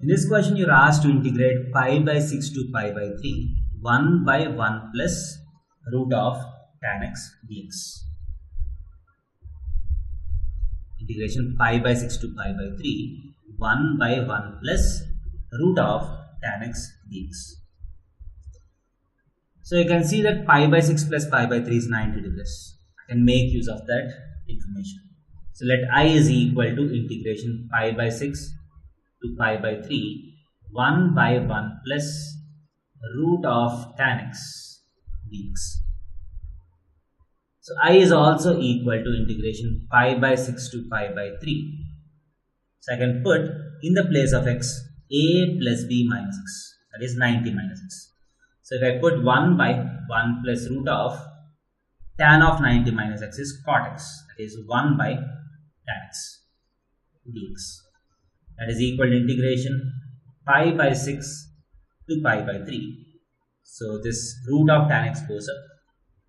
In this question, you are asked to integrate pi by 6 to pi by 3, 1 by 1 plus root of tan x dx. Integration pi by 6 to pi by 3, 1 by 1 plus root of tan x dx. So you can see that pi by 6 plus pi by 3 is 90 degrees. I can make use of that information. So let I is equal to integration pi by 6 to pi by 3, 1 by 1 plus root of tan x dx. So I is also equal to integration pi by 6 to pi by 3. So I can put in the place of x a plus b minus x, that is 90 minus x. So if I put 1 by 1 plus root of tan of 90 minus x is cot x, that is 1 by tan x dx. That is equal to integration pi by 6 to pi by 3. So this root of tan x goes up.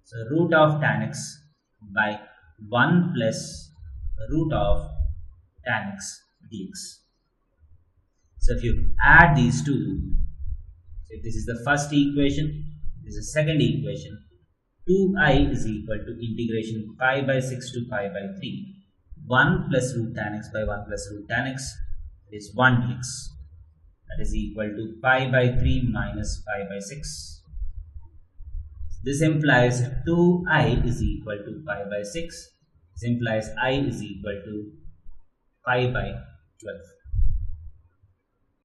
So root of tan x by 1 plus root of tan x dx. So if you add these two, so if this is the first equation, this is the second equation, 2i is equal to integration pi by 6 to pi by 3, 1 plus root tan x by 1 plus root tan x is 1 dx. That is equal to pi by 3 minus pi by 6. This implies 2i is equal to pi by 6. This implies I is equal to pi by 12.